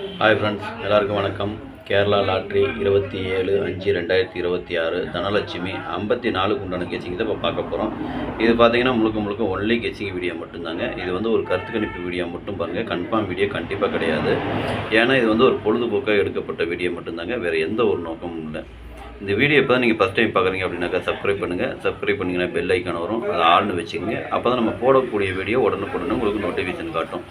Hi friends, எல்லாருக்கும் வணக்கம். Kerala lottery 27/5/2026 Dhanalakshmi 54க்கு உண்டான கெச்சிங் தான் இப்போ பார்க்க போகிறோம். இது பார்த்தீங்கன்னா முழுக்க ஒன்லி கெச்சிங் வீடியோ மட்டும்தாங்க. இது வந்து ஒரு கருத்து கணிப்பு வீடியோ மட்டும் பாருங்கள். கன்ஃபார்ம் வீடியோ கண்டிப்பாக கிடையாது. ஏன்னா இது வந்து ஒரு பொழுதுபோக்காக எடுக்கப்பட்ட வீடியோ மட்டும்தாங்க, வேறு எந்த ஒரு நோக்கமும் இல்லை. இந்த வீடியோ இப்போ தான் நீங்கள் ஃபஸ்ட் டைம் பார்க்குறீங்க அப்படின்னாக்கா சப்ஸ்கிரைப் பண்ணுங்கள். சப்ஸ்கிரைப் பண்ணிங்கன்னா பெல் ஐக்கான் வரும், அதை ஆள்னு வச்சுக்கோங்க. அப்போ தான் நம்ம போடக்கூடிய வீடியோ உடனுக்குடனே உங்களுக்கு நோட்டிஃபிகேஷன் காட்டும்,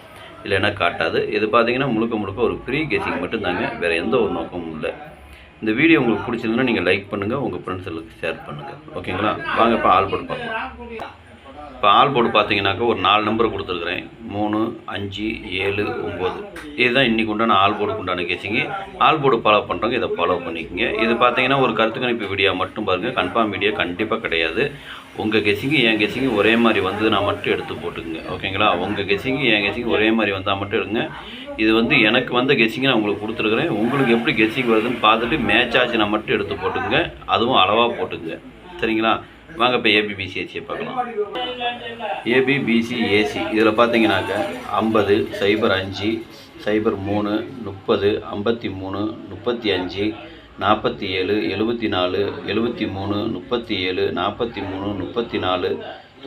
இல்லைன்னா காட்டாது. இது பார்த்தீங்கன்னா முழுக்க ஒரு ஃப்ரீ கெச்சிங் மட்டும்தாங்க, வேறு எந்த ஒரு நோக்கமும் இல்லை. இந்த வீடியோ உங்களுக்கு பிடிச்சிருந்தா நீங்கள் லைக் பண்ணுங்கள், உங்கள் ஃப்ரெண்ட்ஸுக்கு ஷேர் பண்ணுங்கள். ஓகேங்களா? வாங்க இப்போ ஆல் போர்டு பார்க்கலாம். இப்போ ஆல் போர்டு பார்த்தீங்கன்னாக்கா ஒரு 4 நம்பர் கொடுத்துருக்குறேன். 3, 5, 7, 9. இதுதான் இன்றைக்கி உண்டான ஆல் போர்டுக்கு உண்டான கெச்சிங்கு. ஆல் போர்டு ஃபாலோ பண்ணுறவங்க இதை ஃபாலோ பண்ணிக்கோங்க. இது பார்த்தீங்கன்னா ஒரு கருத்து கணிப்பு வீடியோ மட்டும் பாருங்கள். கன்ஃபார்ம் வீடியோ கண்டிப்பாக கிடையாது. உங்கள் கெச்சிங்கு என் கெச்சிங்கு ஒரே மாதிரி வந்ததுன்னா மட்டும் எடுத்து போட்டுக்குங்க. ஓகேங்களா? உங்கள் கெச்சிங்கு என் கெச்சிங்கு ஒரே மாதிரி வந்தால் மட்டும் எடுங்க. இது வந்து எனக்கு வந்த கெச்சிங்கை நான் உங்களுக்கு கொடுத்துருக்குறேன். உங்களுக்கு எப்படி கெச்சிங் வருதுன்னு பார்த்துட்டு மேட்ச் ஆச்சுன்னா மட்டும் எடுத்து போட்டுக்குங்க. அதுவும் அளவாக போட்டுக்குங்க. சரிங்களா? வாங்க இப்போ ஏபிபிசிஏசியை பார்க்கலாம். ஏபிபிசிஏசி இதில் பார்த்தீங்கன்னாக்கா 50, 05, 03, 30, 53, 35, 47, 74, 73, 37, 43, 34,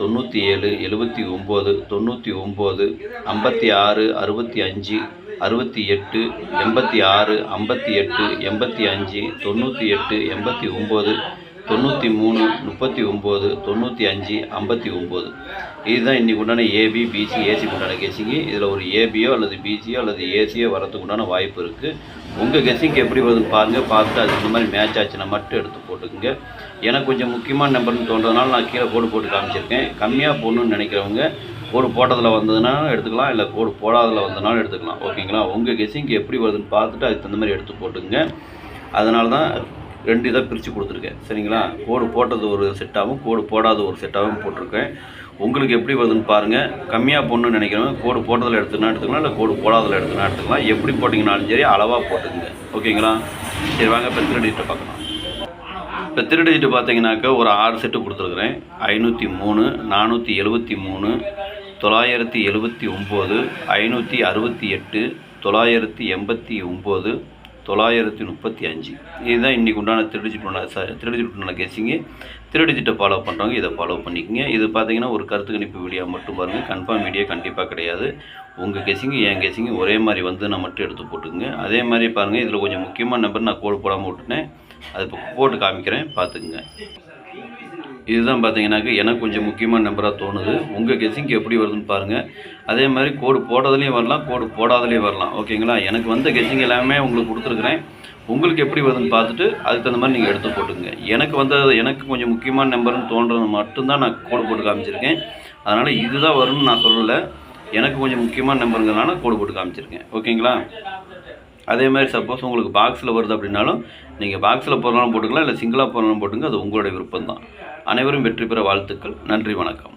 97, 79, 99, 56, 65, 68, 86, 58, 85, 98, 89, 93, 39, 95, 59. இதுதான் இன்றைக்கி உண்டான ஏபி பிசி ஏசிக்கு உண்டான கெச்சிங்கு. இதில் ஒரு ஏபியோ அல்லது பிசியோ அல்லது ஏசியோ வரதுக்கு உண்டான வாய்ப்பு இருக்குது. உங்கள் கெச்சிங்க்கு எப்படி வருதுன்னு பாருங்கள். பார்த்துட்டு அது இந்த மாதிரி மேட்ச் ஆச்சுன்னா மட்டும் எடுத்து போட்டுக்குங்க. எனக்கு கொஞ்சம் முக்கியமான நம்பர்னு தோன்றதுனால நான் கீழே கோடு போட்டு காமிச்சிருக்கேன். கம்மியாக போடணுன்னு நினைக்கிறவங்க கோடு போட்டதில் வந்ததுன்னா எடுத்துக்கலாம், இல்லை கோடு போடாததில் வந்ததுனாலும் எடுத்துக்கலாம். ஓகேங்களா? உங்கள் கெச்சிங்க்கு எப்படி வருதுன்னு பார்த்துட்டு அதுக்கு தகுந்த மாதிரி எடுத்து போட்டுக்குங்க. அதனால தான் 2 இதாக பிரித்து கொடுத்துருக்கேன். சரிங்களா? கோடு போட்டது ஒரு செட்டாகவும் கோடு போடாத ஒரு செட்டாகவும் போட்டிருக்கேன். உங்களுக்கு எப்படி வருதுன்னு பாருங்கள். கம்மியாக போடணுன்னு நினைக்கிறவங்க கோடு போட்டதில் எடுத்துக்கலாம், இல்லை கோடு போடாததில் எடுத்துக்கலாம். எப்படி போட்டிங்கனாலும் சரி அளவாக போட்டுக்குங்க. ஓகேங்களா? சரி வாங்க இப்போ 3 டிஜிட்டை பார்க்கலாம். இப்போ 3 டிஜிட்டு பார்த்தீங்கன்னாக்கா ஒரு 6 செட்டு கொடுத்துருக்குறேன். 503, 473, 979, 568, 989, 935. இதுதான் இன்றைக்கி உண்டான 3 டிஜிட் உண்டான கெச்சிங்கு. 3 டிஜிட்டை ஃபாலோ பண்ணுறவங்க இதை ஃபாலோ பண்ணிக்கோங்க. இது பார்த்தீங்கன்னா ஒரு கருத்து கணிப்பு வீடியோ மட்டும் பாருங்கள். கன்ஃபார்ம் வீடியோ கண்டிப்பாக கிடையாது. உங்கள் கெச்சிங்கு என் கெச்சிங்கு ஒரே மாதிரி வந்து நான் மட்டும் எடுத்து போட்டுக்குங்க. அதே மாதிரி பாருங்கள், இதில் கொஞ்சம் முக்கியமான நம்பர் நான் கோடு போடாமல் விட்டுனேன். அது இப்போ போட்டு காமிக்கிறேன், பார்த்துக்குங்க. இதுதான் பார்த்தீங்கன்னாக்க எனக்கு கொஞ்சம் முக்கியமான நம்பராக தோணுது. உங்கள் கெச்சிங்க்கு எப்படி வருதுன்னு பாருங்கள். அதே மாதிரி கோடு போட்டதுலேயும் வரலாம், கோடு போடாதலேயும் வரலாம். ஓகேங்களா? எனக்கு வந்த கெச்சிங் எல்லாமே உங்களுக்கு கொடுத்துருக்குறேன். உங்களுக்கு எப்படி வருதுன்னு பார்த்துட்டு அதுக்கு தகுந்த மாதிரி நீங்கள் எடுத்து போட்டுங்க. எனக்கு கொஞ்சம் முக்கியமான நம்பர்னு தோன்றது மட்டும்தான் நான் கோடு போட்டு காமிச்சிருக்கேன். அதனால் இதுதான் வரும்னு நான் சொல்லலை. எனக்கு கொஞ்சம் முக்கியமான நம்பருங்கிறதுனால கோடு போட்டு காமிச்சிருக்கேன். ஓகேங்களா? அதே மாதிரி சப்போஸ் உங்களுக்கு பாக்ஸில் வருது அப்படின்னாலும் நீங்கள் பாக்ஸில் போடுறனாலும் போட்டுக்கலாம், இல்லை சிங்கிளாக போடுறனாலும் போட்டுங்க. அது உங்களுடைய விருப்பம் தான். அனைவரும் வெற்றி பெற வாழ்த்துக்கள். நன்றி, வணக்கம்.